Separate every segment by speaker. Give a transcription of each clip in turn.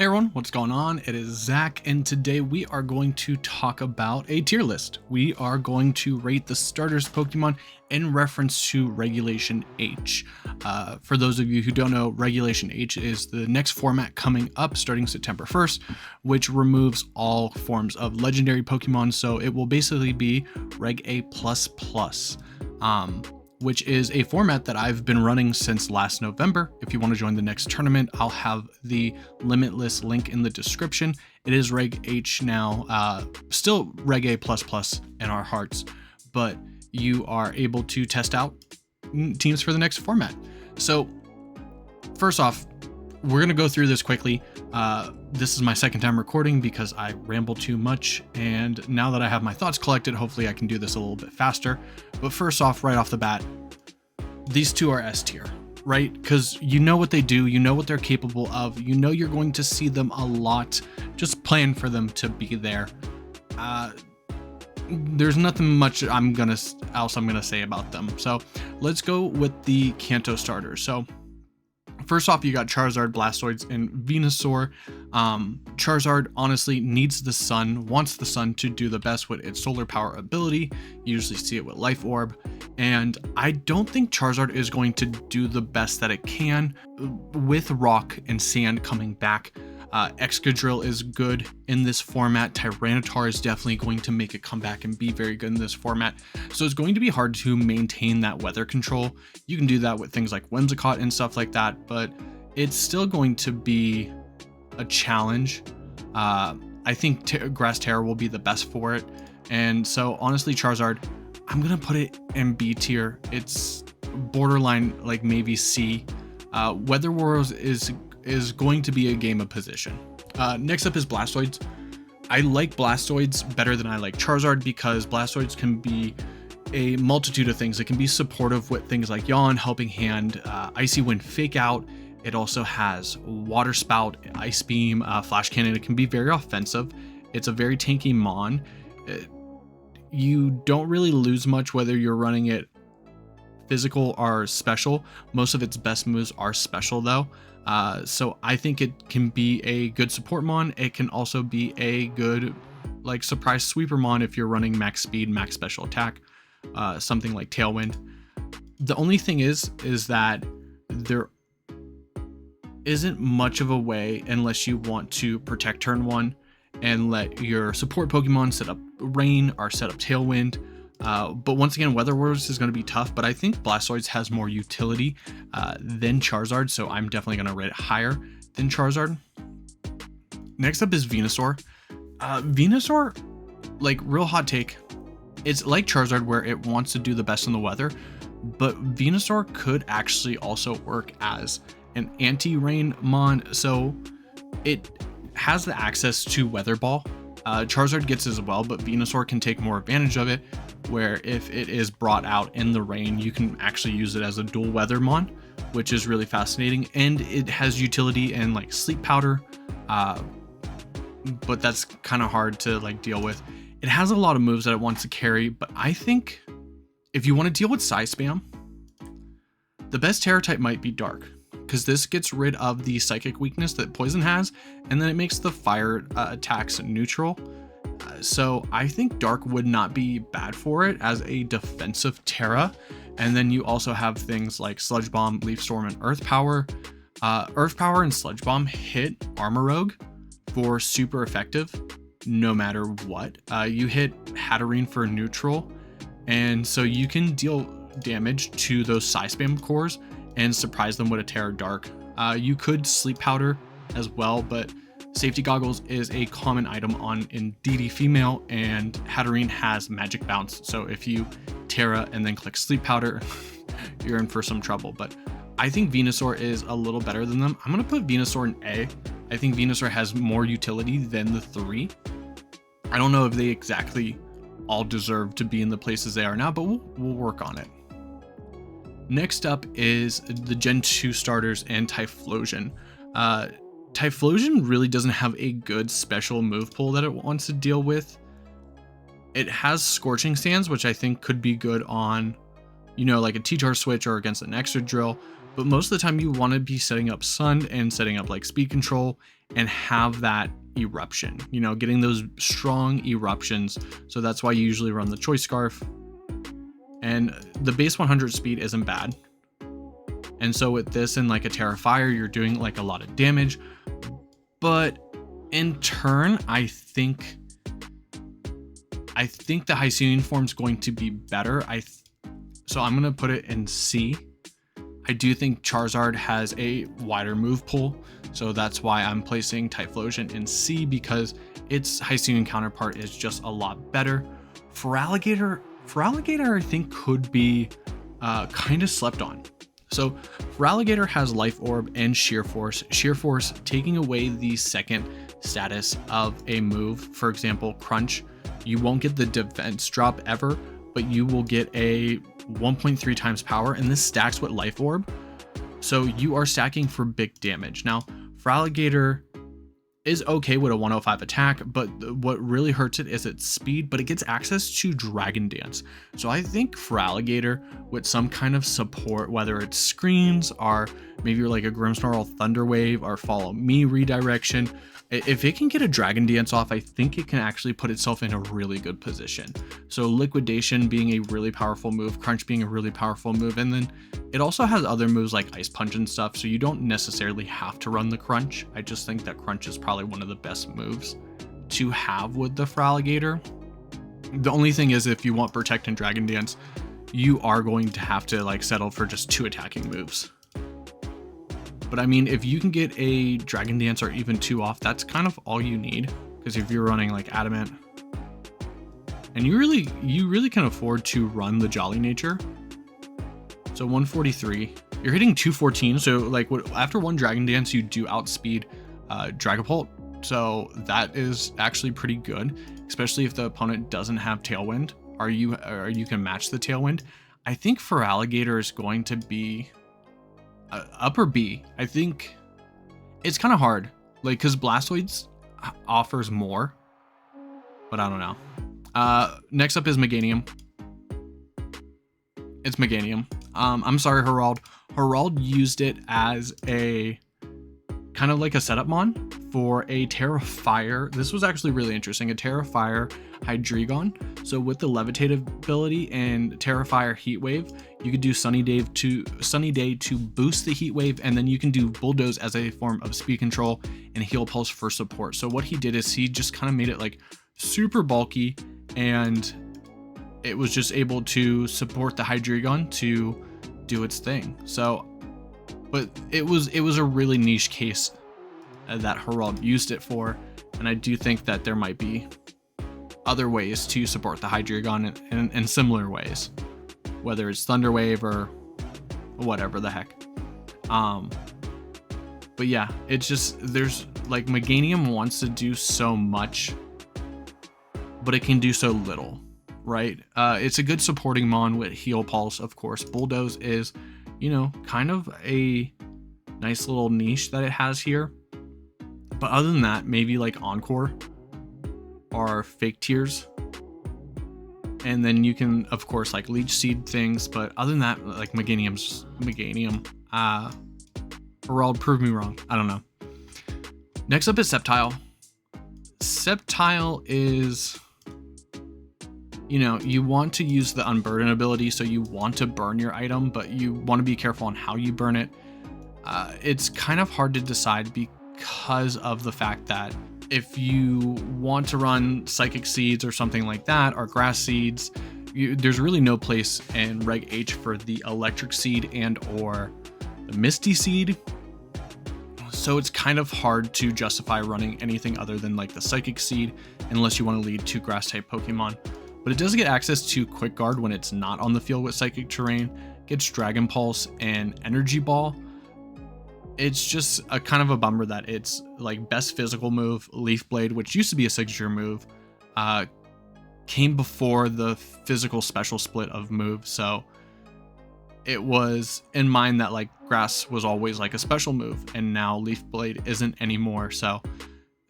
Speaker 1: Hey everyone, what's going on? It is Zach, and today we are going to talk about a tier list. We are going to rate the starters Pokemon in reference to Regulation H. For those of you who don't know, Regulation H is the next format coming up starting September 1st, which removes all forms of legendary Pokemon, so it will basically be Reg A++. Which is a format that I've been running since last November. If you want to join the next tournament, I'll have the Limitless link in the description. It is Reg H now, still Reg A++ in our hearts, but you are able to test out teams for the next format. So first off, we're going to go through this quickly. This is my second time recording because I ramble too much, and now that I have my thoughts collected, hopefully I can do this a little bit faster. But first off, right off the bat, these two are S tier, right? Because you know what they do, you know what they're capable of, you know you're going to see them a lot. Just plan for them to be there. There's nothing much I'm gonna say about them. So let's go with the Kanto starters. So first off, you got Charizard, Blastoise, and Venusaur. Charizard honestly needs the sun, wants the sun to do the best with its solar power ability. You usually see it with Life Orb. And I don't think Charizard is going to do the best that it can with Rock and Sand coming back. Excadrill is good in this format. Tyranitar is definitely going to make a comeback and be very good in this format. So it's going to be hard to maintain that weather control. You can do that with things like Whimsicott and stuff like that, but it's still going to be a challenge. I think Grass Terror will be the best for it. And so honestly, Charizard, I'm going to put it in B tier. It's borderline like maybe C. Weather Wars is going to be a game of position. Next up is Blastoise. I like Blastoise better than I like Charizard because Blastoise can be a multitude of things. It can be supportive with things like Yawn, Helping Hand, Icy Wind, Fake Out. It also has Water Spout, Ice Beam, Flash Cannon. It can be very offensive. It's a very tanky Mon. You don't really lose much whether you're running it physical or special. Most of its best moves are special though. So I think it can be a good support Mon. It can also be a good like surprise sweeper Mon if you're running max speed, max special attack, something like Tailwind. The only thing is that there isn't much of a way unless you want to protect turn one and let your support Pokemon set up Rain or set up Tailwind. But once again, Weather Wars is going to be tough, but I think Blastoise has more utility than Charizard, so I'm definitely going to rate it higher than Charizard. Next up is Venusaur. Venusaur, like real hot take, it's like Charizard where it wants to do the best in the weather, but Venusaur could actually also work as an anti-rain Mon, so it has the access to Weather Ball. Charizard gets as well, but Venusaur can take more advantage of it, where if it is brought out in the rain, you can actually use it as a dual weather Mon, which is really fascinating, and it has utility in like Sleep Powder, but that's kind of hard to like deal with. It has a lot of moves that it wants to carry, but I think if you want to deal with Psy Spam, the best Terror type might be Dark, because this gets rid of the psychic weakness that Poison has, and then it makes the fire attacks neutral. So I think Dark would not be bad for it as a defensive Terra. And then you also have things like Sludge Bomb, Leaf Storm, and Earth Power. Earth Power and Sludge Bomb hit Armorogue for super effective no matter what. You hit Hatterene for neutral, and so you can deal damage to those Psy Spam cores and surprise them with a Terra Dark. You could Sleep Powder as well, but Safety Goggles is a common item in DD Female, and Hatterene has Magic Bounce, so if you Terra and then click Sleep Powder, you're in for some trouble. But I think Venusaur is a little better than them. I'm going to put Venusaur in A. I think Venusaur has more utility than the three. I don't know if they exactly all deserve to be in the places they are now, but we'll work on it. Next up is the Gen 2 starters and Typhlosion. Typhlosion really doesn't have a good special move pool that it wants to deal with. It has Scorching Sands, which I think could be good on, you know, like a T-Tar switch or against an Excadrill, but most of the time you want to be setting up Sun and setting up like speed control and have that eruption, you know, getting those strong eruptions. So that's why you usually run the Choice Scarf. And the base 100 speed isn't bad. And so with this and like a Terra Fire, you're doing like a lot of damage. But in turn, I think the Hisuian form is going to be better. So I'm going to put it in C. I do think Charizard has a wider move pool, so that's why I'm placing Typhlosion in C, because its Hisuian counterpart is just a lot better. Feraligatr I think could be kind of slept on. So Feraligatr has Life Orb and Sheer Force. Sheer Force taking away the second status of a move. For example, Crunch, you won't get the defense drop ever, but you will get a 1.3 times power, and this stacks with Life Orb. So you are stacking for big damage. Now, Feraligatr is okay with a 105 attack, but what really hurts it is its speed, but it gets access to Dragon Dance. So I think Feraligatr with some kind of support, whether it's screens or maybe you're like a Grimmsnarl Thunder Wave or Follow Me redirection, if it can get a Dragon Dance off, I think it can actually put itself in a really good position. So Liquidation being a really powerful move, Crunch being a really powerful move, and then it also has other moves like Ice Punch and stuff, so you don't necessarily have to run the Crunch. I just think that Crunch is probably one of the best moves to have with the Feraligatr. The only thing is, if you want Protect and Dragon Dance, you are going to have to like settle for just 2 attacking moves. But I mean, if you can get a Dragon Dance or even 2 off, that's kind of all you need. Because if you're running like Adamant, and you really can afford to run the Jolly Nature. So 143, you're hitting 214. So like after 1 Dragon Dance, you do outspeed Dragapult. So that is actually pretty good, especially if the opponent doesn't have Tailwind, or you can match the Tailwind. I think Feraligatr is going to be upper B. I think it's kind of hard, like, because Blastoise offers more, but I don't know. Next up is Meganium. It's Meganium. I'm sorry, Herald. Herald used it as a kind of like a setup mon for a Terra Fire. This was actually really interesting. A Terra Fire Hydreigon. So with the Levitate ability and Terra Fire Heat Wave, you could do Sunny Day to boost the Heat Wave, and then you can do Bulldoze as a form of speed control and Heal Pulse for support. So what he did is he just kind of made it like super bulky, and it was just able to support the Hydreigon to do its thing. So, but it was a really niche case that Herald used it for, and I do think that there might be other ways to support the Hydreigon in similar ways, whether it's Thunder Wave or whatever the heck. But yeah, it's just, there's like, Meganium wants to do so much, but it can do so little, right? It's a good supporting mon with Heal Pulse, of course. Bulldoze is, you know, kind of a nice little niche that it has here. But other than that, maybe like Encore or Fake Tears. And then you can, of course, like Leech Seed things. But other than that, like Meganium's Meganium. Herald, prove me wrong. I don't know. Next up is Sceptile. Sceptile is, you know, you want to use the Unburden ability, so you want to burn your item, but you want to be careful on how you burn it. It's kind of hard to decide because of the fact that if you want to run Psychic Seeds or something like that, or Grass Seeds, there's really no place in Reg H for the Electric Seed and or the Misty Seed. So it's kind of hard to justify running anything other than like the Psychic Seed unless you want to lead 2 Grass type Pokemon. But it does get access to Quick Guard when it's not on the field with Psychic Terrain, gets Dragon Pulse and Energy Ball. It's just a kind of a bummer that it's like best physical move, Leaf Blade, which used to be a signature move, came before the physical special split of moves. So it was in mind that like Grass was always like a special move, and now Leaf Blade isn't anymore. So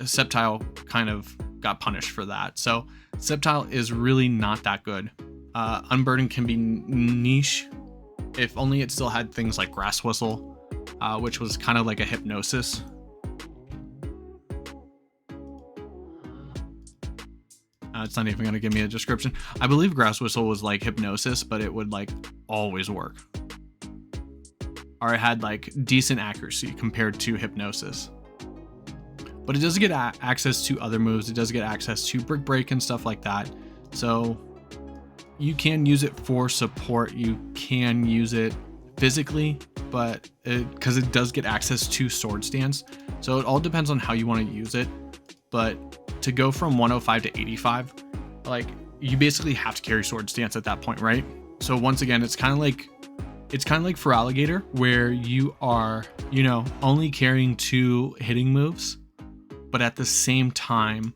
Speaker 1: Sceptile kind of got punished for that. So Sceptile is really not that good. Unburden can be niche, If only it still had things like Grass Whistle, which was kind of like a hypnosis. It's not even going to give me a description. I believe Grass Whistle was like hypnosis, but it would like always work. Or it had like decent accuracy compared to hypnosis. But it does get access to other moves. It does get access to Brick Break and stuff like that. So you can use it for support. You can use it physically, but because it does get access to Sword Stance. So it all depends on how you want to use it. But to go from 105 to 85, like you basically have to carry Sword Stance at that point, right? So once again, it's kind of like for Alligator, where you are, you know, only carrying 2 hitting moves, but at the same time,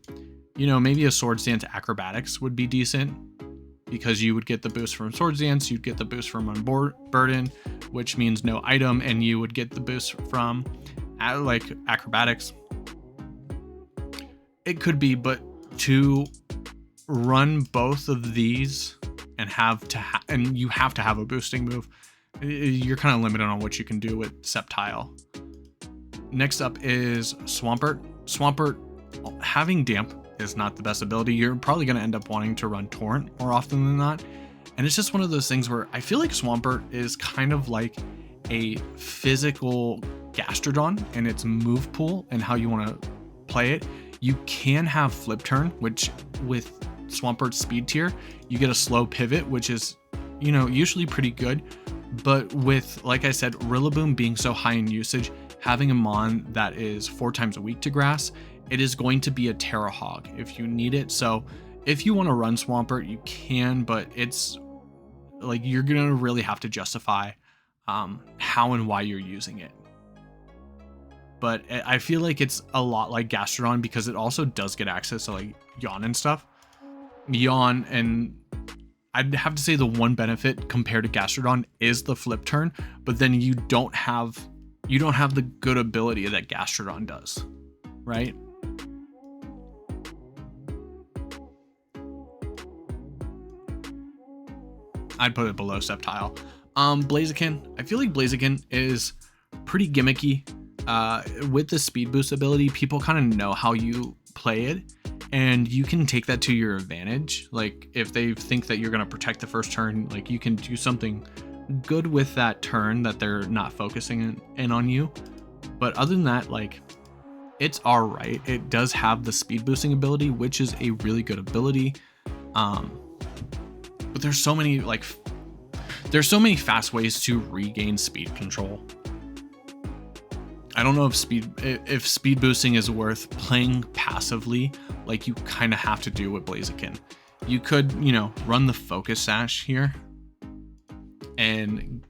Speaker 1: you know, maybe a Sword Stance Acrobatics would be decent, because you would get the boost from Sword Stance, you'd get the boost from Unburden, which means no item, and you would get the boost from like Acrobatics. It could be, but to run both of these and and you have to have a boosting move, you're kind of limited on what you can do with Sceptile. Next up is Swampert. Swampert, having Damp is not the best ability. You're probably going to end up wanting to run Torrent more often than not. And it's just one of those things where I feel like Swampert is kind of like a physical Gastrodon in its move pool and how you want to play it. You can have Flip Turn, which with Swampert's speed tier, you get a slow pivot, which is, you know, usually pretty good. But with, like I said, Rillaboom being so high in usage, having a Mon that is 4 times weak to grass, it is going to be a Terra Hog if you need it. So if you want to run Swampert, you can, but it's like you're going to really have to justify how and why you're using it. But I feel like it's a lot like Gastrodon because it also does get access to like Yawn and stuff. Yawn, and I'd have to say the one benefit compared to Gastrodon is the Flip Turn, but then you don't have the good ability that Gastrodon does, right? I'd put it below Sceptile. Blaziken, I feel like Blaziken is pretty gimmicky. With the speed boost ability, people kind of know how you play it, and you can take that to your advantage. Like if they think that you're going to protect the first turn, like you can do something good with that turn that they're not focusing in on you. But other than that, like it's all right. It does have the speed boosting ability, which is a really good ability. But there's so many fast ways to regain speed control. I don't know if speed boosting is worth playing passively like you kind of have to do with Blaziken. You could, you know, run the Focus Sash here and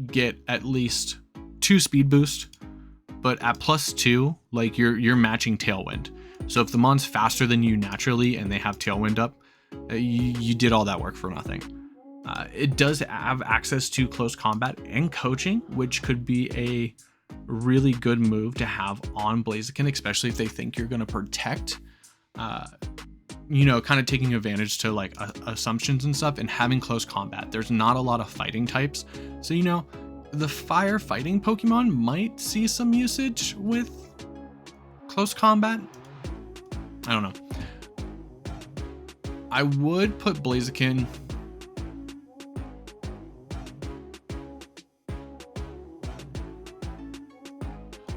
Speaker 1: get at least 2 speed boost, but at +2, like you're matching Tailwind. So if the Mon's faster than you naturally and they have Tailwind up, you did all that work for nothing. It does have access to close combat and coaching, which could be a really good move to have on Blaziken, especially if they think you're going to protect, you know, kind of taking advantage to like assumptions and stuff and having close combat. There's not a lot of fighting types. So, you know, the fire fighting Pokemon might see some usage with close combat. I don't know. I would put Blaziken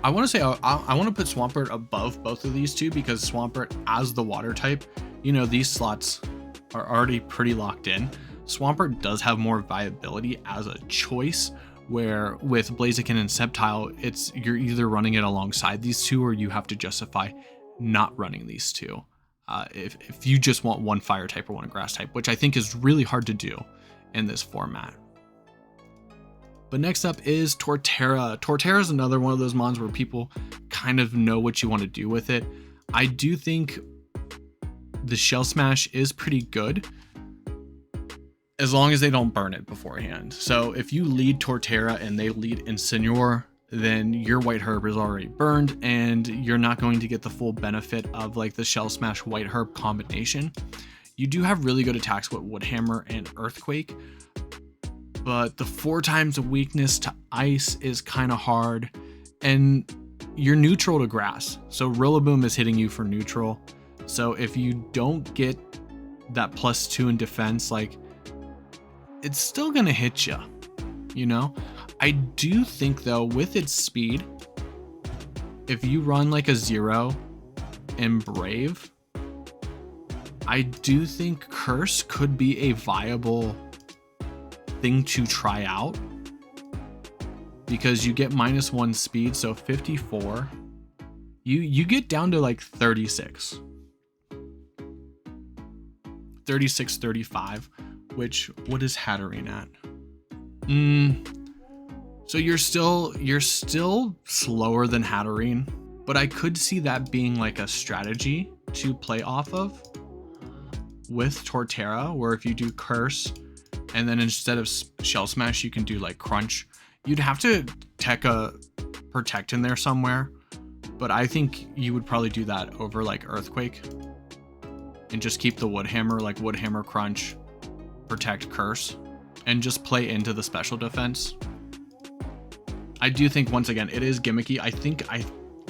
Speaker 1: I want to say I want to put Swampert above both of these two, because Swampert as the water type, you know, these slots are already pretty locked in. Swampert does have more viability as a choice, where with Blaziken and Sceptile, you're either running it alongside these two or you have to justify not running these two. If you just want one fire type or one grass type, which I think is really hard to do in this format. But next up is Torterra. Torterra is another one of those mons where people kind of know what you want to do with it. I do think the Shell Smash is pretty good, as long as they don't burn it beforehand. So if you lead Torterra and they lead Incineroar, then your White Herb is already burned and you're not going to get the full benefit of like the Shell Smash White Herb combination. You do have really good attacks with Wood Hammer and Earthquake, but the 4 times weakness to ice is kind of hard, and you're neutral to grass. So Rillaboom is hitting you for neutral. So if you don't get that +2 in defense, like, it's still gonna hit you, you know? I do think though, with its speed, if you run like a 0 in Brave, I do think Curse could be a viable thing to try out, because you get -1 speed, so 54. You get down to like 36, 35, which, what is Hatterene at? So you're still slower than Hatterene, but I could see that being like a strategy to play off of with Torterra, where if you do Curse and then instead of Shell Smash you can do like Crunch. You'd have to tech a Protect in there somewhere, but I think you would probably do that over like Earthquake and just keep the Wood Hammer, like Wood Hammer, Crunch, Protect, Curse, and just play into the special defense. I do think, once again, it is gimmicky.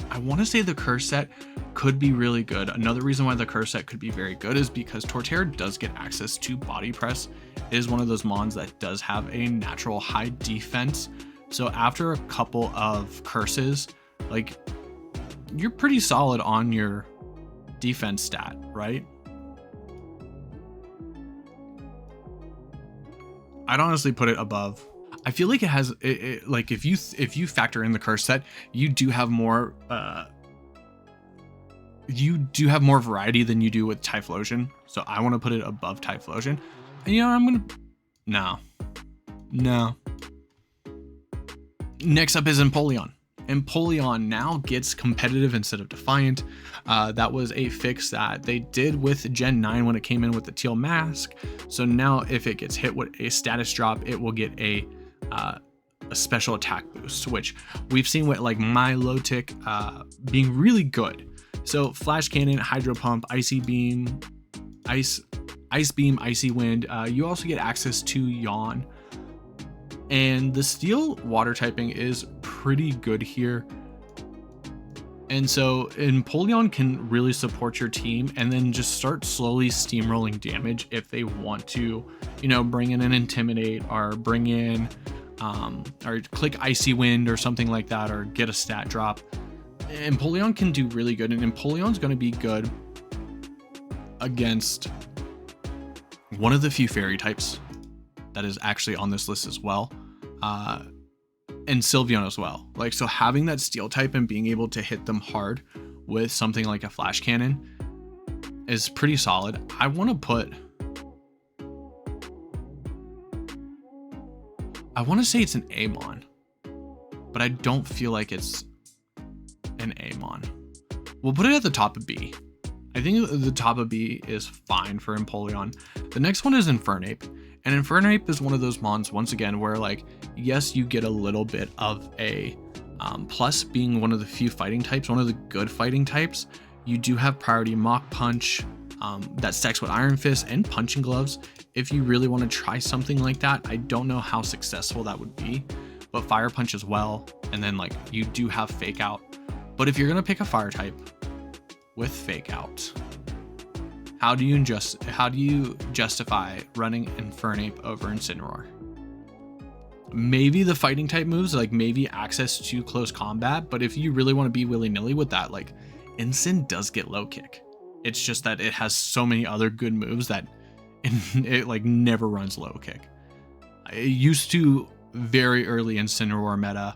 Speaker 1: I want to say the Curse set could be really good. Another reason why the Curse set could be very good is because Torterra does get access to Body Press. It is one of those mons that does have a natural high defense. So after a couple of curses, like, you're pretty solid on your defense stat, right? I'd honestly put it above. I feel like it has like, if you factor in the Curse set, you do have more variety than you do with Typhlosion. So I want to put it above Typhlosion. And you know, I'm gonna no. Next up is Empoleon. Empoleon now gets competitive instead of defiant. That was a fix that they did with Gen 9 when it came in with the teal mask. So now if it gets hit with a status drop, it will get a special attack boost, which we've seen with like Milotic being really good. So Flash Cannon, Hydro Pump, Icy Beam, Ice Beam, Icy Wind. You also get access to Yawn. And the Steel water typing is pretty good here. And so Empoleon can really support your team and then just start slowly steamrolling damage if they want to, you know, bring in an Intimidate or bring in or click Icy Wind or something like that, or get a stat drop. Empoleon can do really good, and Empoleon's going to be good against one of the few fairy types that is actually on this list as well, and Sylveon as well. Like, so having that Steel type and being able to hit them hard with something like a Flash Cannon is pretty solid. I want to say it's an Amon, but I don't feel like it's an Amon. We'll put it at the top of B. I think the top of B is fine for Empoleon. The next one is Infernape. And Infernape is one of those mons, once again, where, like, yes, you get a little bit of a plus being one of the few fighting types, one of the good fighting types. You do have priority Mach Punch that stacks with Iron Fist and Punching Gloves. If you really want to try something like that, I don't know how successful that would be, but Fire Punch as well. And then, like, you do have Fake Out. But if you're going to pick a fire type with Fake Out, how do you justify running Infernape over Incineroar? Maybe the fighting type moves, like maybe access to close combat, but if you really want to be willy-nilly with that, like, Incin does get low kick. It's just that it has so many other good moves that it like never runs low kick. It used to very early Incineroar meta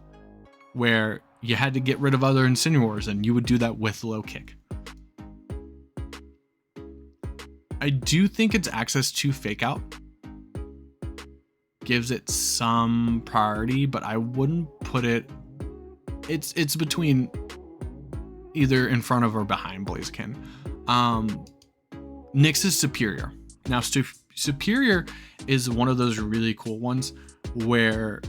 Speaker 1: where you had to get rid of other Incineroars and you would do that with low kick. I do think its access to Fake Out gives it some priority, but I wouldn't put it, it's between either in front of or behind Blaziken. Next is Serperior. Now Serperior is one of those really cool ones where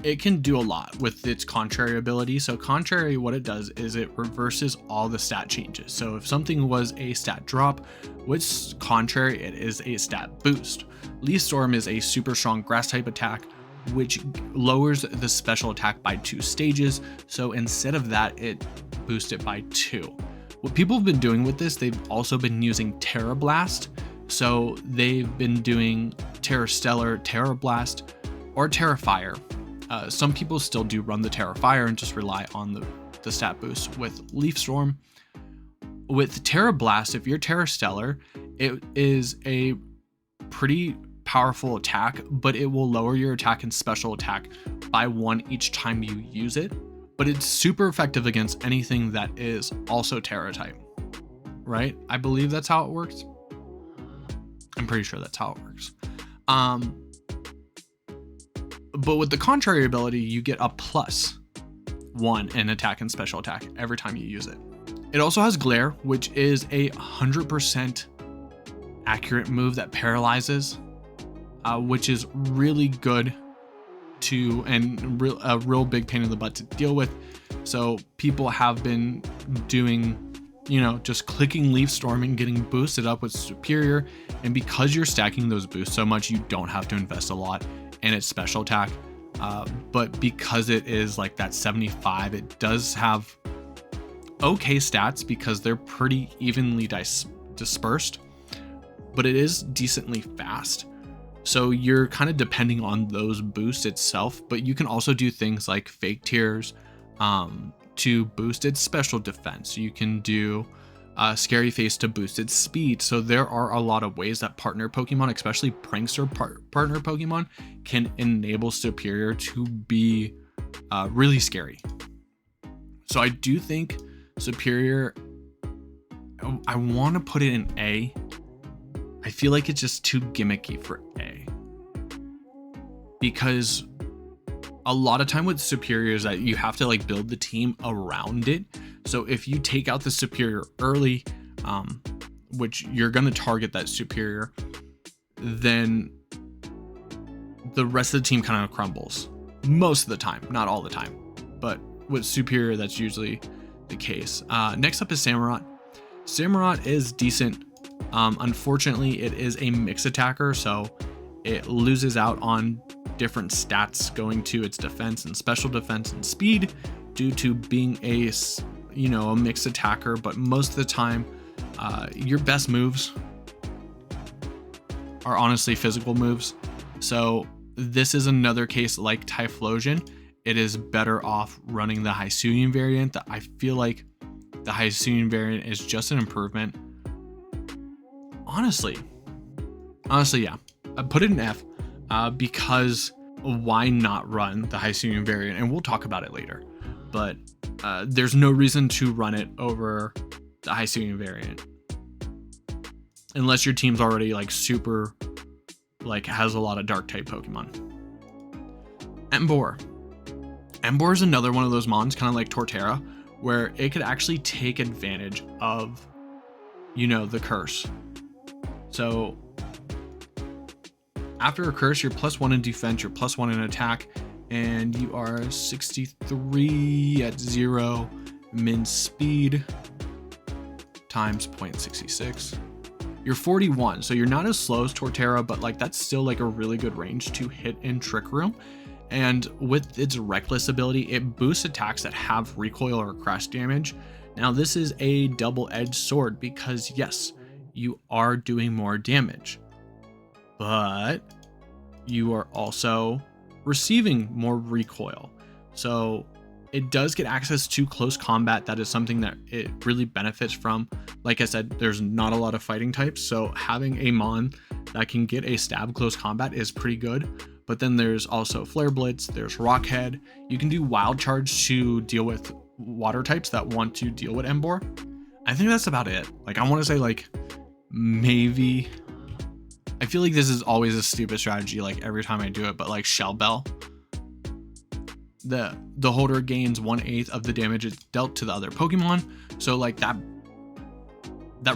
Speaker 1: it can do a lot with its contrary ability. So contrary, what it does is it reverses all the stat changes. So if something was a stat drop, with contrary, it is a stat boost. Leaf Storm is a super strong grass type attack, which lowers the special attack by 2 stages. So instead of that, it boosts it by 2. What people have been doing with this, they've also been using Terra Blast. So they've been doing Terra Stellar, Terra Blast, or Terra Fire. Some people still do run the Terra Fire and just rely on the stat boost with Leaf Storm. With Terra Blast, if you're Terra Stellar, it is a pretty powerful attack, but it will lower your attack and special attack by 1 each time you use it. But it's super effective against anything that is also Terra type, right? I believe that's how it works. I'm pretty sure that's how it works. But with the contrary ability, you get a +1 in attack and special attack every time you use it. It also has Glare, which is a 100% accurate move that paralyzes, which is really good and a real big pain in the butt to deal with. So people have been doing, just clicking Leaf Storm and getting boosted up with Serperior. And because you're stacking those boosts so much, you don't have to invest a lot in its special attack. But because it is like that 75, it does have okay stats because they're pretty evenly dispersed, but it is decently fast. So you're kind of depending on those boosts itself, but you can also do things like Fake Tears to boost its special defense. You can do Scary Face to boost its speed. So there are a lot of ways that partner Pokemon, especially Prankster partner Pokemon, can enable Serperior to be really scary. So I do think Serperior, I want to put it in A. I feel like it's just too gimmicky for A, because a lot of time with Serperior is that you have to like build the team around it. So if you take out the Serperior early, which you're going to target that Serperior, then the rest of the team kind of crumbles most of the time, not all the time, but with Serperior, that's usually the case. Next up is Samurott. Samurott is decent. Unfortunately, it is a mix attacker, so it loses out on different stats going to its defense and special defense and speed due to being a mixed attacker. But most of the time, your best moves are honestly physical moves. So this is another case like Typhlosion. It is better off running the Hisuian variant. I feel like the Hisuian variant is just an improvement. Honestly, yeah. I put it in F because why not run the Hisuian variant? And we'll talk about it later. But there's no reason to run it over the Hisuian variant. Unless your team's already like super, like has a lot of dark type Pokemon. Emboar. Emboar is another one of those mons, kind of like Torterra, where it could actually take advantage of, the curse. So after a curse, you're +1 in defense, you're +1 in attack, and you are 63 at 0 min speed times 0.66. You're 41, so you're not as slow as Torterra, but like that's still like a really good range to hit in Trick Room. And with its Reckless ability, it boosts attacks that have recoil or crash damage. Now this is a double-edged sword because yes, you are doing more damage, but you are also receiving more recoil. So it does get access to close combat. That is something that it really benefits from. Like I said, there's not a lot of fighting types, so having a mon that can get a stab close combat is pretty good. But then there's also Flare Blitz, there's Rockhead. You can do Wild Charge to deal with water types that want to deal with Emboar. I think that's about it. Like I want to say like maybe, I feel like this is always a stupid strategy like every time I do it, but like Shell Bell. The holder gains 1/8 of the damage it's dealt to the other Pokemon. So like that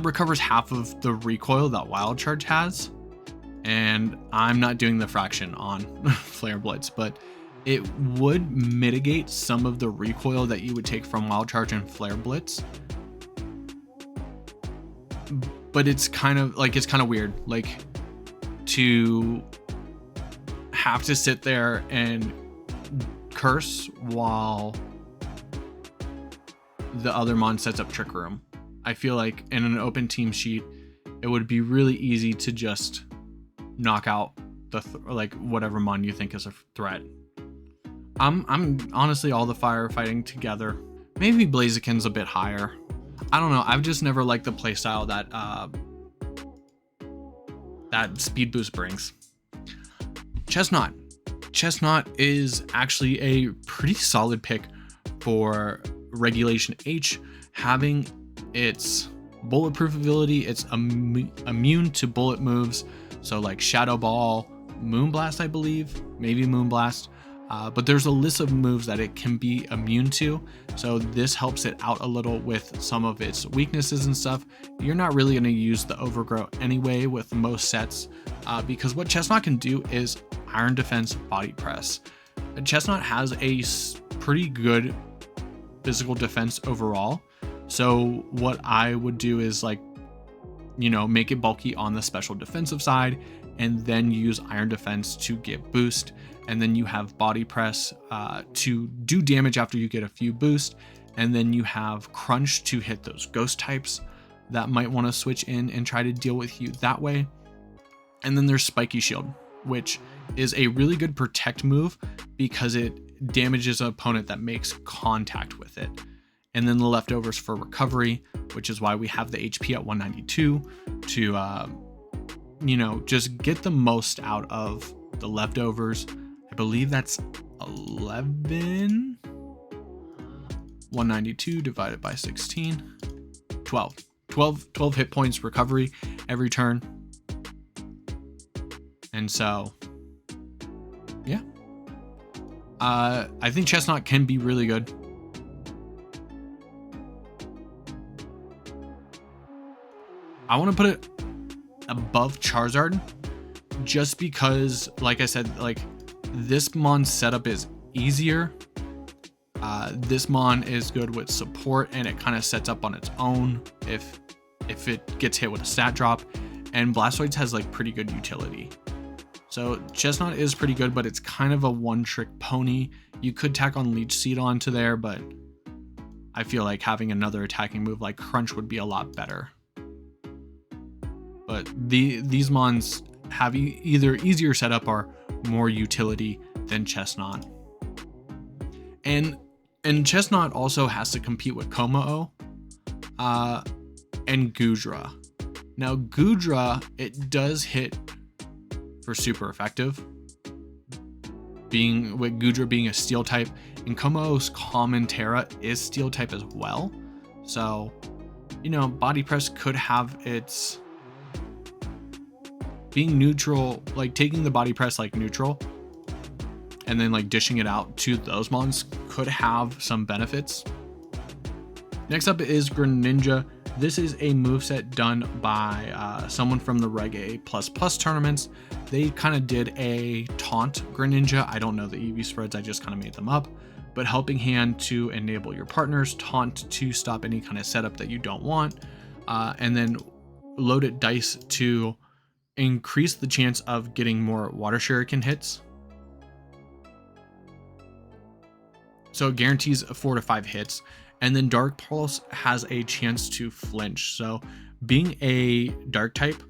Speaker 1: recovers half of the recoil that Wild Charge has. And I'm not doing the fraction on Flare Blitz, but it would mitigate some of the recoil that you would take from Wild Charge and Flare Blitz. But it's kind of weird, like, to have to sit there and curse while the other mon sets up Trick Room. I feel like in an open team sheet, it would be really easy to just knock out the like whatever mon you think is a threat. I'm honestly all the firefighting together. Maybe Blaziken's a bit higher. I don't know. I've just never liked the playstyle that speed boost brings. Chesnaught. Chesnaught is actually a pretty solid pick for Regulation H, having its bulletproof ability. It's immune to bullet moves, so like Shadow Ball, Moonblast, I believe, maybe Moonblast. But there's a list of moves that it can be immune to, so this helps it out a little with some of its weaknesses and stuff. You're not really going to use the Overgrow anyway with most sets, because what Chesnaught can do is Iron Defense, Body Press. Chesnaught has a pretty good physical defense overall, so what I would do is, like, you know, make it bulky on the special defensive side, and then use Iron Defense to get boost. And then you have Body Press to do damage after you get a few boosts. And then you have Crunch to hit those ghost types that might want to switch in and try to deal with you that way. And then there's Spiky Shield, which is a really good protect move because it damages an opponent that makes contact with it. And then the leftovers for recovery, which is why we have the HP at 192 to, you know, just get the most out of the leftovers. I believe that's 11. 192 divided by 16. 12 hit points recovery every turn. And so, yeah. I think Chesnaught can be really good. I want to put it above Charizard just because, like I said, like, this mon setup is easier. This mon is good with support, and it kind of sets up on its own if it gets hit with a stat drop, and Blastoise has like pretty good utility. So Chesnaught is pretty good, but it's kind of a one-trick pony. You could tack on Leech Seed onto there, but I feel like having another attacking move like Crunch would be a lot better. But these mons have either easier setup or more utility than Chesnaught. And Chesnaught also has to compete with Kommo-o and Goodra. Now Goodra, it does hit for super effective, with Goodra being a steel type, and Kommo-o's common Terra is steel type as well. So, you know, Body Press could have its being neutral, like taking the Body Press like neutral and then like dishing it out to those mons could have some benefits. Next up is Greninja. This is a moveset done by someone from the Reg A++ tournaments. They kind of did a taunt Greninja. I don't know the EV spreads, I just kind of made them up. But Helping Hand to enable your partners, Taunt to stop any kind of setup that you don't want, and then Loaded Dice to increase the chance of getting more Water Shuriken hits. So it guarantees 4 to 5 hits. And then Dark Pulse has a chance to flinch. So being a dark type,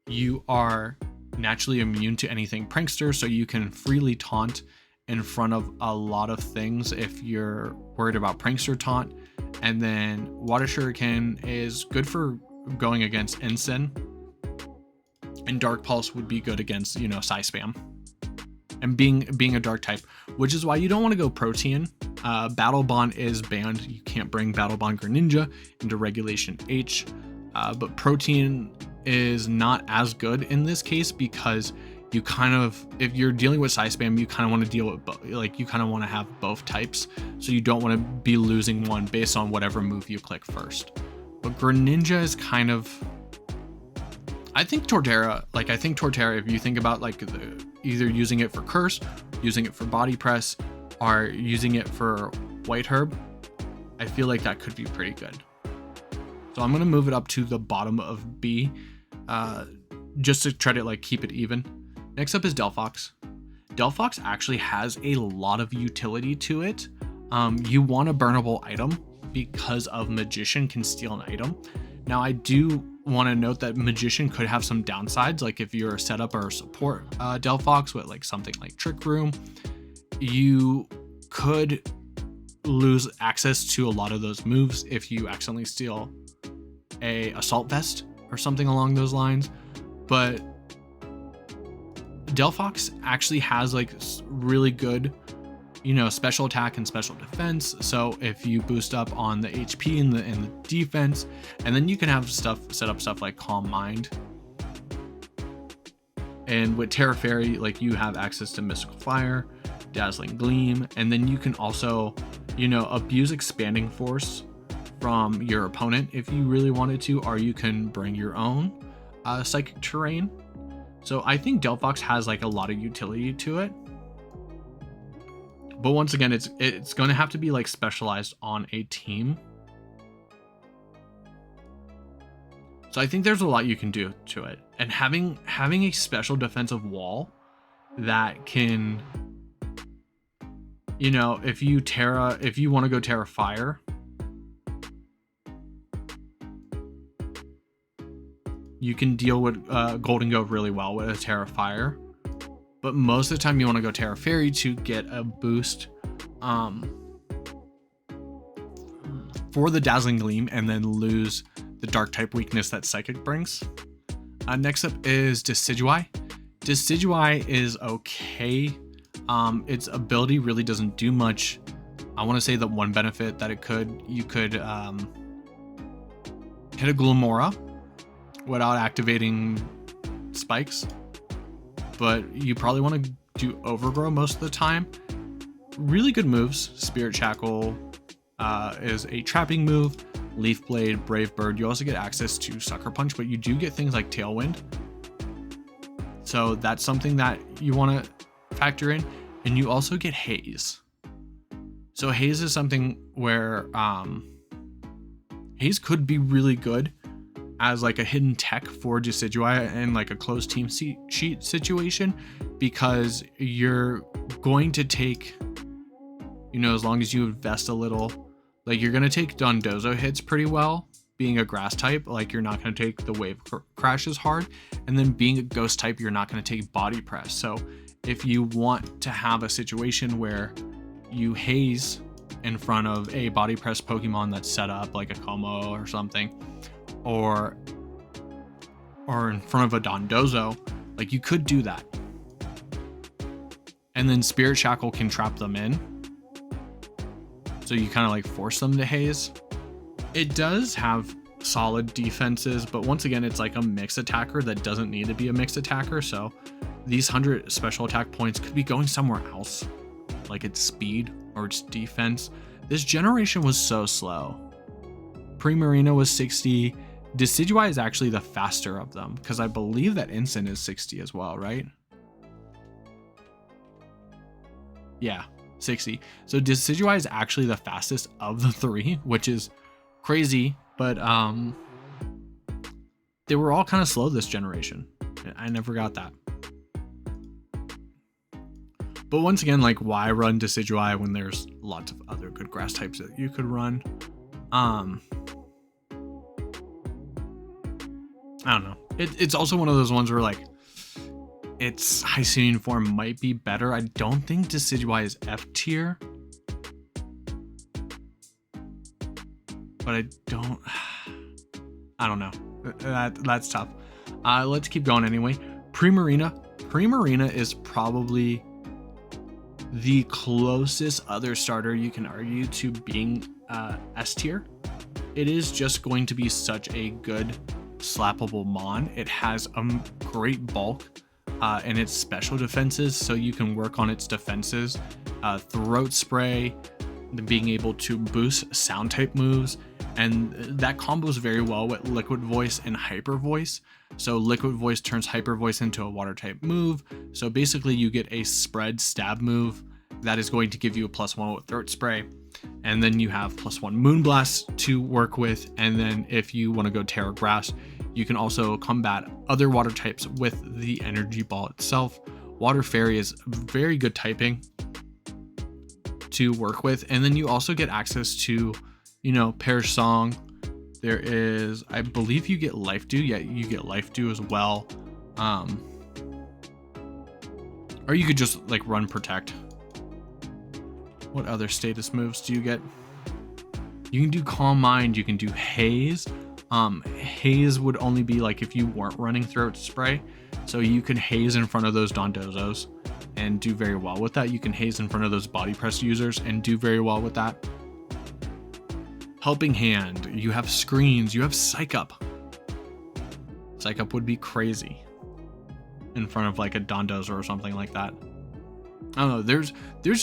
Speaker 1: you are naturally immune to anything Prankster, so you can freely taunt in front of a lot of things if you're worried about Prankster taunt. And then Water Shuriken is good for going against Ensign. And Dark Pulse would be good against, you know, Psy Spam. And being a dark type, which is why you don't want to go Protean. Battle Bond is banned. You can't bring Battle Bond Greninja into Regulation H. But Protean is not as good in this case because you kind of, if you're dealing with Psy Spam, you kind of want to deal with both. Like, you kind of want to have both types, so you don't want to be losing one based on whatever move you click first. But Greninja is kind of, I think Torterra, if you think about like either using it for Curse, using it for Body Press, or using it for White Herb, I feel like that could be pretty good. So I'm gonna move it up to the bottom of B, just to try to like keep it even. Next up is Delphox. Delphox actually has a lot of utility to it. You want a burnable item because of Magician can steal an item. Now I do want to note that Magician could have some downsides, like if you're a setup or a support Delphox with like something like Trick Room, you could lose access to a lot of those moves if you accidentally steal a Assault Vest or something along those lines. But Delphox actually has like really good, you know, special attack and special defense. So if you boost up on the HP and the defense, and then you can have set up stuff like Calm Mind. And with Terra Fairy, like you have access to Mystical Fire, Dazzling Gleam, and then you can also, you know, abuse Expanding Force from your opponent if you really wanted to, or you can bring your own Psychic Terrain. So I think Delphox has like a lot of utility to it. But once again, it's going to have to be like specialized on a team. So I think there's a lot you can do to it. And having a special defensive wall that can, you know, if you want to go Terra Fire, you can deal with Golden Go really well with a Terra Fire. But most of the time you want to go Terra Fairy to get a boost for the Dazzling Gleam and then lose the Dark type weakness that Psychic brings. Next up is Decidueye. Decidueye is okay. Its ability really doesn't do much. I want to say the one benefit that you could hit a Gloomora without activating spikes. But you probably want to do Overgrow most of the time. Really good moves. Spirit Shackle is a trapping move. Leaf Blade, Brave Bird. You also get access to Sucker Punch, but you do get things like Tailwind. So that's something that you want to factor in. And you also get Haze. So Haze is something where Haze could be really good as like a hidden tech for Decidueye in like a closed team sheet situation, because you're going to take, you know, as long as you invest a little, like you're going to take Dondozo hits pretty well, being a grass type. Like you're not going to take the wave crashes hard, and then being a ghost type, you're not going to take body press. So if you want to have a situation where you haze in front of a body press Pokemon that's set up like a Como or something, or in front of a Dondozo, like you could do that. And then Spirit Shackle can trap them in. So you kind of like force them to haze. It does have solid defenses, but once again, it's like a mixed attacker that doesn't need to be a mixed attacker. So these 100 special attack points could be going somewhere else, like its speed or its defense. This generation was so slow. Primarina was 60. Decidueye is actually the faster of them, because I believe that Instant is 60 as well, right? Yeah, 60. So Decidueye is actually the fastest of the three, which is crazy, but they were all kind of slow this generation. I never got that. But once again, like, why run Decidueye when there's lots of other good grass types that you could run? I don't know. It's also one of those ones where like its Hisuian form might be better. I don't think Decidueye is F tier, but I don't know. That's tough. Let's keep going anyway. Primarina is probably the closest other starter you can argue to being S tier. It is just going to be such a good slappable mon. It has a great bulk and its special defenses, so you can work on its defenses. Throat Spray, being able to boost sound type moves, and that combos very well with Liquid Voice and Hyper Voice. So Liquid Voice turns Hyper Voice into a water type move, so basically you get a spread stab move that is going to give you a +1 with Throat Spray, and then you have +1 Moonblast to work with, and then if you want to go Terra Grass, you can also combat other water types with the Energy Ball itself. Water Fairy is very good typing to work with, and then you also get access to, you know, Perish Song. There is, I believe you get Life Dew. Yeah, you get Life Dew as well. Or you could just like run Protect. What other status moves do you get? You can do Calm Mind, you can do Haze. Haze would only be like if you weren't running Throat Spray. So you can Haze in front of those Dondozos and do very well with that. You can Haze in front of those Body Press users and do very well with that. Helping Hand, you have Screens, you have Psych Up. Psych Up would be crazy in front of like a Dondozo or something like that. I don't know, there's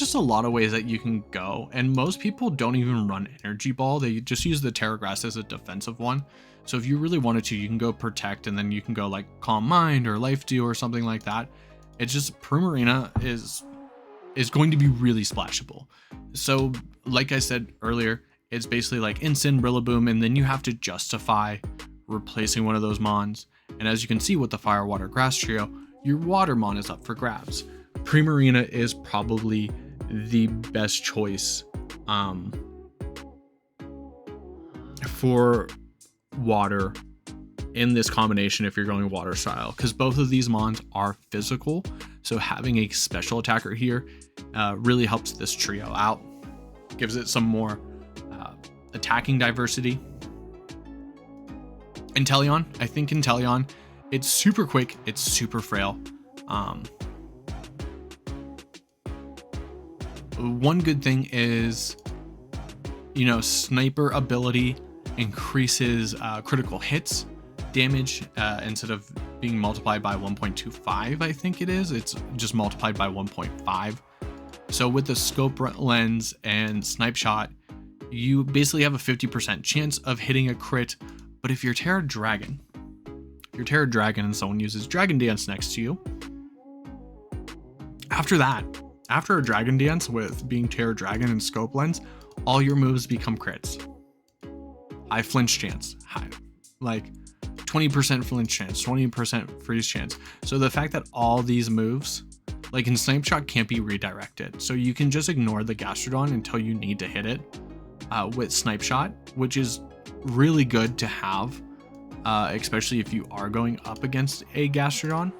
Speaker 1: just a lot of ways that you can go, and most people don't even run Energy Ball. They just use the Terra Grass as a defensive one. So if you really wanted to, you can go Protect, and then you can go like Calm Mind or Life Dew or something like that. It's just Primarina is going to be really splashable. So like I said earlier, it's basically like Instant, Rillaboom, and then you have to justify replacing one of those mons. And as you can see with the Fire, Water, Grass trio, your Water Mon is up for grabs. Primarina is probably the best choice for water in this combination if you're going water style, because both of these mons are physical. So having a special attacker here really helps this trio out, gives it some more attacking diversity. Inteleon, I think Inteleon, it's super quick, it's super frail. One good thing is, you know, Sniper ability increases critical hits damage instead of being multiplied by 1.25, I think it is. It's just multiplied by 1.5. So with the Scope Lens and Snipe Shot, you basically have a 50% chance of hitting a crit. But if you're Terra Dragon, and someone uses Dragon Dance next to you, after a Dragon Dance with being Terra Dragon and Scope Lens, all your moves become crits. High flinch chance, like 20% flinch chance, 20% freeze chance. So the fact that all these moves, like in Snipe Shot, can't be redirected. So you can just ignore the Gastrodon until you need to hit it with Snipe Shot, which is really good to have, especially if you are going up against a Gastrodon.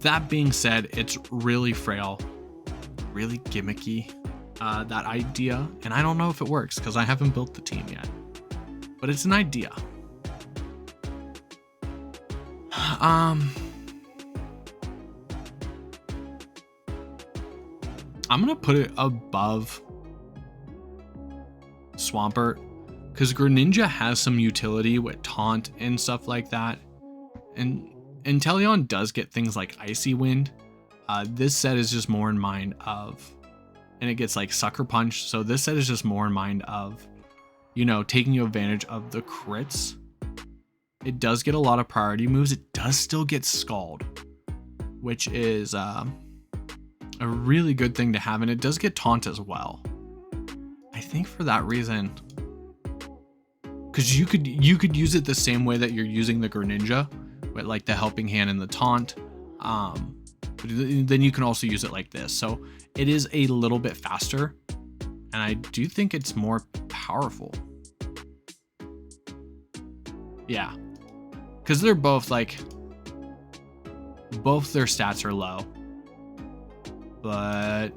Speaker 1: That being said, it's really frail, really gimmicky, that idea, and I don't know if it works because I haven't built the team yet, but it's an idea. I'm gonna put it above Swampert because Greninja has some utility with Taunt and stuff like that, and Inteleon does get things like Icy Wind. This set is just more in mind of, and it gets like Sucker Punch, so this set is just more in mind of, you know, taking advantage of the crits. It does get a lot of priority moves. It does still get Scald, which is a really good thing to have, and it does get Taunt as well. I think for that reason, because you could use it the same way that you're using the Greninja, with like the Helping Hand and the Taunt. Then you can also use it like this. So it is a little bit faster, and I do think it's more powerful. Yeah, because they're both like, both their stats are low, but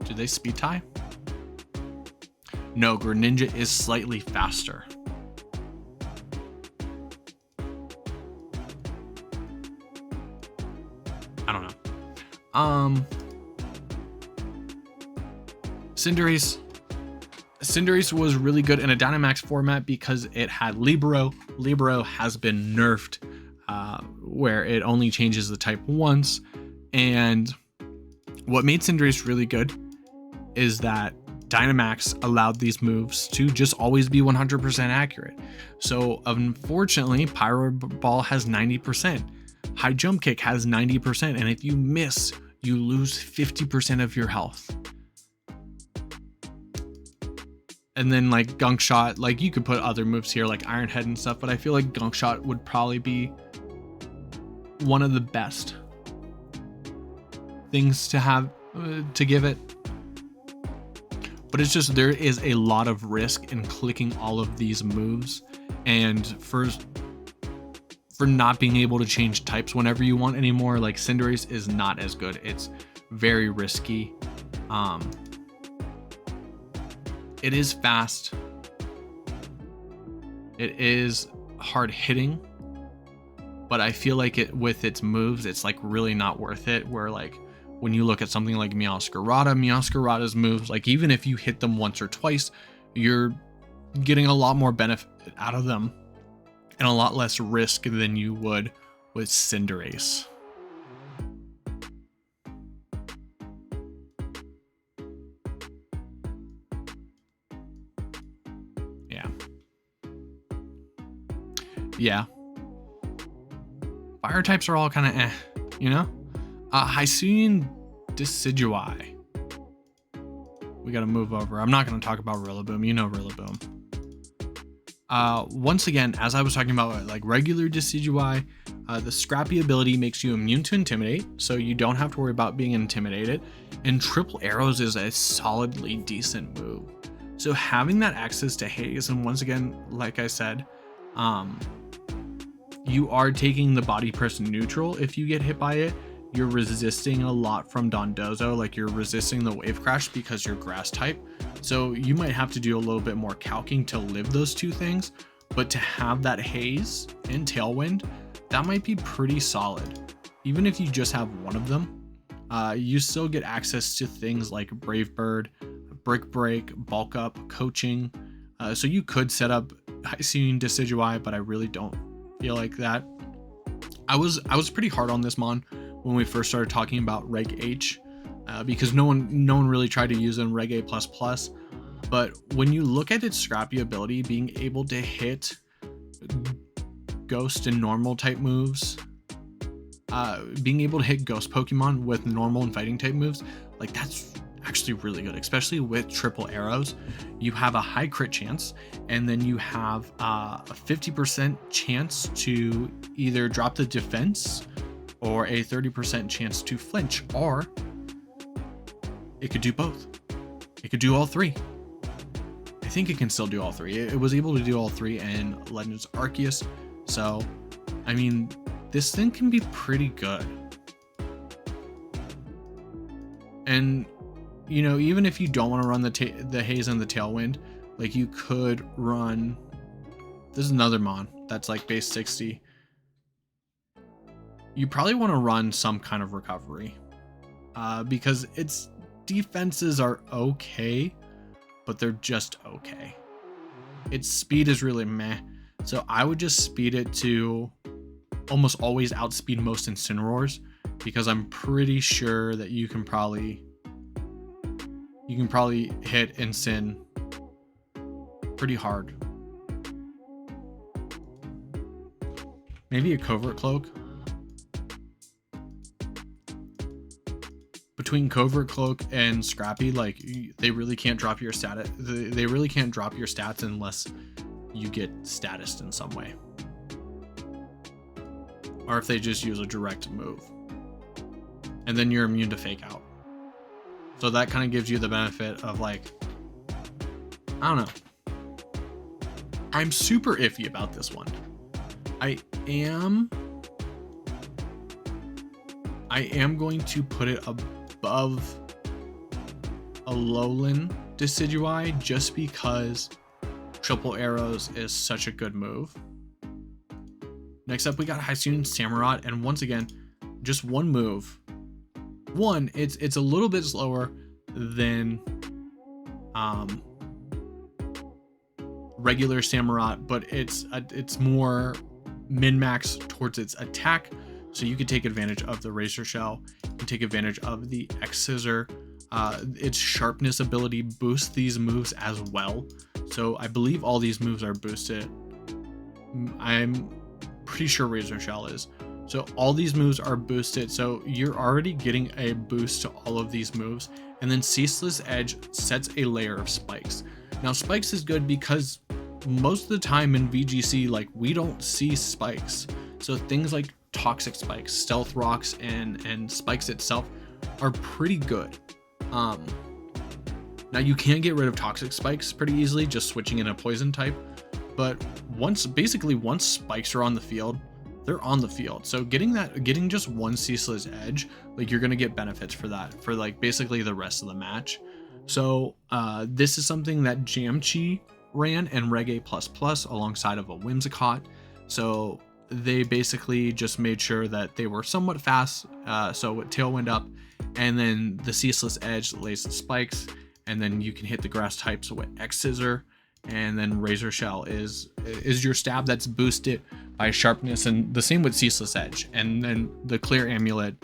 Speaker 1: do they speed tie? No, Greninja is slightly faster. I don't know. Cinderace was really good in a Dynamax format because it had Libero. Libero has been nerfed, where it only changes the type once, and What made Cinderace really good is that Dynamax allowed these moves to just always be 100% accurate. So unfortunately, Pyro Ball has 90%, High Jump Kick has 90%, and if you miss, you lose 50% of your health. And then like Gunk Shot, like you could put other moves here like Iron Head and stuff, but I feel like Gunk Shot would probably be one of the best things to have to give it. But it's just, there is a lot of risk in clicking all of these moves, and for not being able to change types whenever you want anymore. Like Cinderace is not as good. It's very risky. It is fast. It is hard hitting, but I feel like it with its moves, it's like really not worth it. Where like when you look at something like Meowscarada's moves, like even if you hit them once or twice, you're getting a lot more benefit out of them and a lot less risk than you would with Cinderace. Yeah. Fire types are all kind of you know? Hisuian Decidueye. We gotta move over. I'm not gonna talk about Rillaboom. You know Rillaboom. Once again, as I was talking about like regular Decidueye, the Scrappy ability makes you immune to Intimidate, so you don't have to worry about being intimidated. And Triple Arrows is a solidly decent move. So having that access to Haze, and once again, like I said, you are taking the body person neutral if you get hit by it. You're resisting a lot from Dondozo, like you're resisting the Wave Crash because you're grass type. So you might have to do a little bit more calking to live those two things, but to have that Haze and Tailwind, that might be pretty solid. Even if you just have one of them, you still get access to things like Brave Bird, Brick Break, Bulk Up, Coaching. So you could set up Hisuian Decidueye, but I really don't feel like that. I was pretty hard on this mon when we first started talking about Reg H, because no one really tried to use it in Reg A++. But when you look at its Scrappy ability, being able to hit Ghost and normal type moves, being able to hit Ghost Pokemon with normal and fighting type moves, like that's actually really good, especially with Triple Arrows. You have a high crit chance, and then you have a 50% chance to either drop the defense or a 30% chance to flinch, or it could do both. It could do all three. I think it can still do all three. It was able to do all three in Legends Arceus. So, I mean, this thing can be pretty good. And you know, even if you don't want to run the Haze and the Tailwind, like you could run, this is another mon that's like base 60. You probably want to run some kind of recovery, because its defenses are okay, but they're just okay. Its speed is really meh. So I would just speed it to almost always outspeed most Incineroars, because I'm pretty sure that you can probably hit Incin pretty hard. Maybe a Covert Cloak. Between Covert Cloak and Scrappy, like they really can't drop your they really can't drop your stats unless you get statused in some way, or if they just use a direct move, and then you're immune to Fake Out. So that kind of gives you the benefit of like, I don't know. I'm super iffy about this one. I am going to put it above Alolan Decidueye just because Triple Arrows is such a good move. Next up, we got Hisuian Samurott, and once again, just one move. One, it's a little bit slower than regular Samurott, but it's more min-max towards its attack, so you can take advantage of the Razor Shell. and take advantage of the X Scissor. Its sharpness ability boosts these moves as well. So I believe all these moves are boosted. I'm pretty sure Razor Shell is. So all these moves are boosted. So you're already getting a boost to all of these moves. And then Ceaseless Edge sets a layer of spikes. Now spikes is good because most of the time in VGC, like, we don't see spikes. So things like Toxic Spikes, Stealth Rocks, and Spikes itself are pretty good. Now you can get rid of Toxic Spikes pretty easily just switching in a poison type, but once spikes are on the field, they're on the field. So getting just one Ceaseless Edge, like, you're gonna get benefits for that for like basically the rest of the match. So this is something that Jamchi ran and Reggae++ alongside of a Whimsicott. So they basically just made sure that they were somewhat fast. So with Tailwind up, and then the Ceaseless Edge lays the spikes, and then you can hit the grass types with X Scissor, and then Razor Shell is your stab that's boosted by sharpness, and the same with Ceaseless Edge. And then the Clear Amulet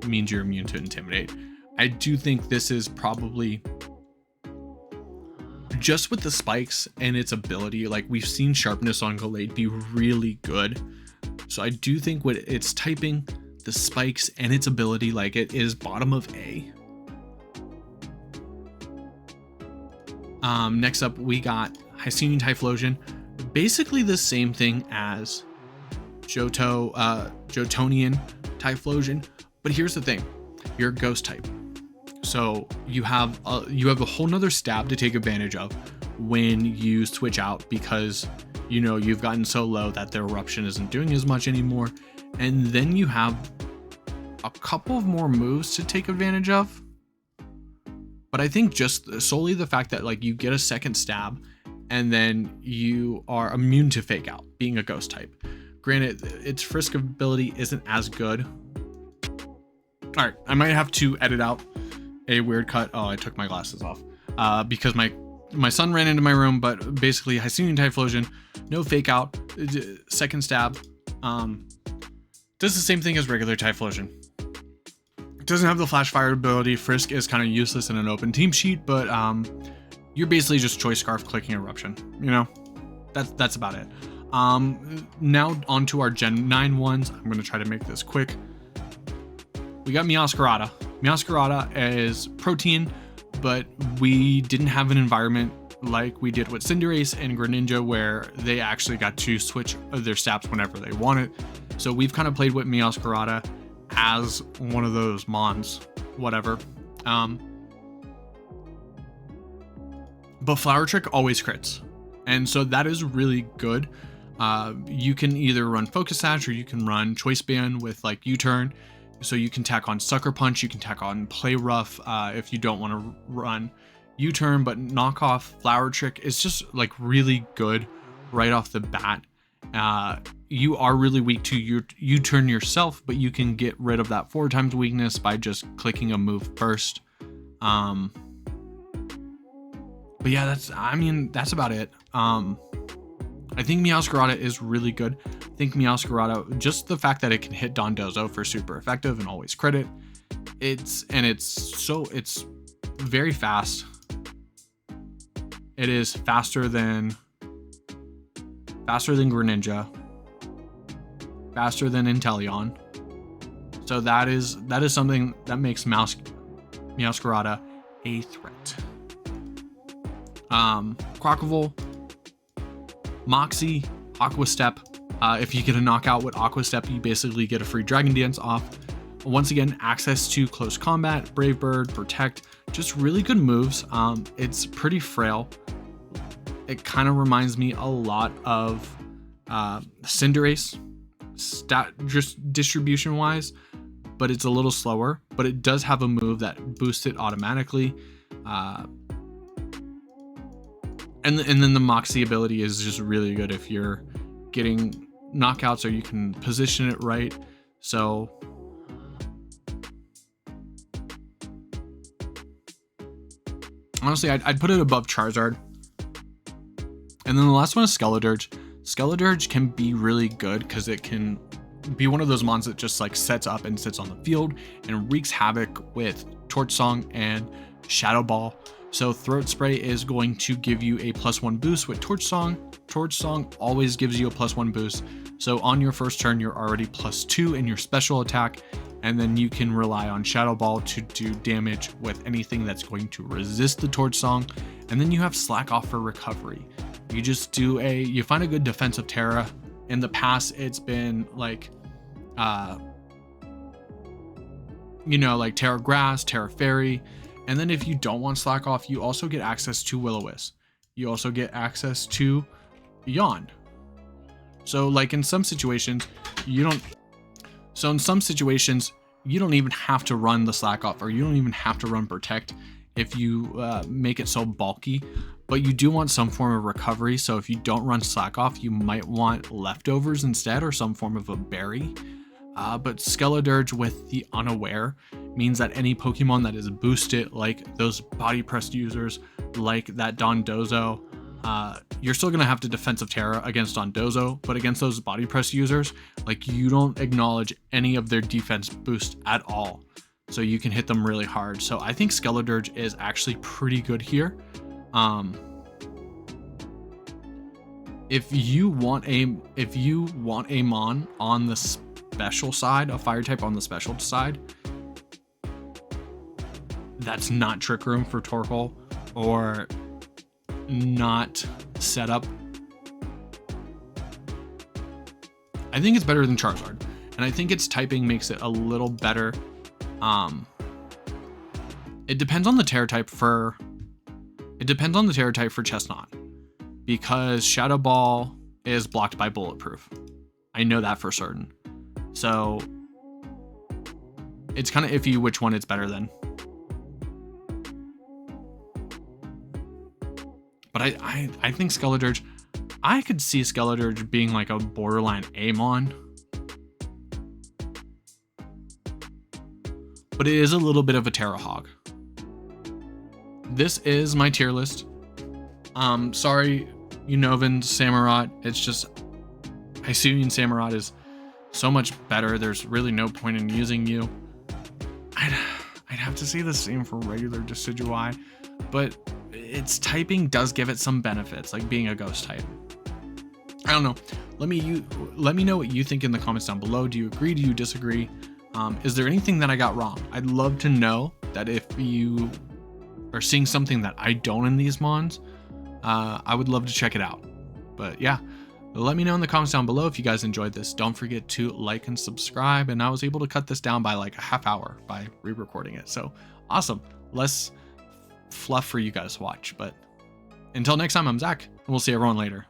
Speaker 1: means you're immune to Intimidate. I do think this is probably, just with the spikes and its ability, like, we've seen sharpness on Gallade be really good. So I do think with its typing, the spikes, and its ability, like, it is bottom of A. Next up, we got Hisuian Typhlosion. Basically the same thing as Jotonian Typhlosion, but here's the thing: you're a ghost type. So you have a whole nother stab to take advantage of when you switch out, because you know you've gotten so low that the eruption isn't doing as much anymore, and then you have a couple of more moves to take advantage of. But I think just solely the fact that, like, you get a second stab and then you are immune to Fake Out, being a ghost type. Granted, its Frisk ability isn't as good. All right, I might have to edit out a weird cut. Oh, I took my glasses off because my son ran into my room. But basically, Hisuian Typhlosion, no Fake Out, second stab, does the same thing as regular Typhlosion. Doesn't have the Flash Fire ability. Frisk is kind of useless in an open team sheet, but you're basically just Choice Scarf clicking Eruption. You know, that's about it. Now onto our Gen 9 ones. I'm gonna try to make this quick. We got Meowscarada. Meowscarada is protein, but we didn't have an environment like we did with Cinderace and Greninja, where they actually got to switch their stabs whenever they wanted. So we've kind of played with Meowscarada as one of those mons, whatever. But Flower Trick always crits, and so that is really good. You can either run Focus Sash or you can run Choice Band with, like, U-Turn. So you can tack on Sucker Punch, you can tack on Play Rough if you don't want to run U-Turn, but Knockoff Flower Trick is just, like, really good right off the bat. You are really weak to U-Turn yourself, but you can get rid of that 4 times weakness by just clicking a move first. But yeah, that's about it. I think Meowscarada is really good. I think Meowscarada, just the fact that it can hit Dondozo for super effective and always crit it. It's very fast. It is faster than Greninja, faster than Inteleon. So that is something that makes Meowscarada a threat. Crocodile, Moxie, Aqua Step. If you get a knockout with Aqua Step, you basically get a free Dragon Dance off. Once again, access to close combat, Brave Bird, Protect, just really good moves. It's pretty frail. It kind of reminds me a lot of Cinderace, just distribution wise, but it's a little slower. But it does have a move that boosts it automatically. And then the Moxie ability is just really good if you're getting knockouts or you can position it right. So honestly, I'd put it above Charizard. And then the last one is Skeledirge. Skeledirge can be really good because it can be one of those mons that just like sets up and sits on the field and wreaks havoc with Torch Song and Shadow Ball. So Throat Spray is going to give you a +1 boost with Torch Song. Torch Song always gives you a +1 boost. So on your first turn, you're already +2 in your special attack, and then you can rely on Shadow Ball to do damage with anything that's going to resist the Torch Song. And then you have Slack Off for recovery. You just do you find a good defensive Terra. In the past, it's been like, like Terra Grass, Terra Fairy. And then if you don't want Slack Off, you also get access to Will-O-Wisp. You also get access to Yawn. So like in some situations, you don't even have to run the Slack Off, or you don't even have to run Protect if you make it so bulky, but you do want some form of recovery. So if you don't run Slack Off, you might want Leftovers instead, or some form of a berry. But Skeledirge with the Unaware means that any Pokemon that is boosted, like those Body Press users, like that Dondozo, you're still going to have to defensive Terra against Dondozo, but against those Body Press users, like you don't acknowledge any of their defense boost at all. So you can hit them really hard. So I think Skeledirge is actually pretty good here. If you want a Mon on the special side, a fire type on the special side, that's not Trick Room for Torkoal or not set up, I think it's better than Charizard, and I think its typing makes it a little better. It depends on the Terra type for Chesnaught, because Shadow Ball is blocked by Bulletproof. I know that for certain. So it's kind of iffy which one it's better than. But I think Skeledirge, I could see Skeledirge being like a borderline Amon. But it is a little bit of a Terra Hog. This is my tier list. Sorry, Unnovan, Samurott. It's just Hisuian Samurott is so much better. There's really no point in using you. I'd have to say the same for regular Decidueye, but its typing does give it some benefits, like being a ghost type. I don't know. Let me know what you think in the comments down below. Do you agree? Do you disagree? Is there anything that I got wrong? I'd love to know that. If you are seeing something that I don't in these mons, I would love to check it out. But yeah, let me know in the comments down below if you guys enjoyed this. Don't forget to like and subscribe. And I was able to cut this down by like a half hour by re-recording it. So awesome. Less fluff for you guys to watch. But until next time, I'm Zach, and we'll see everyone later.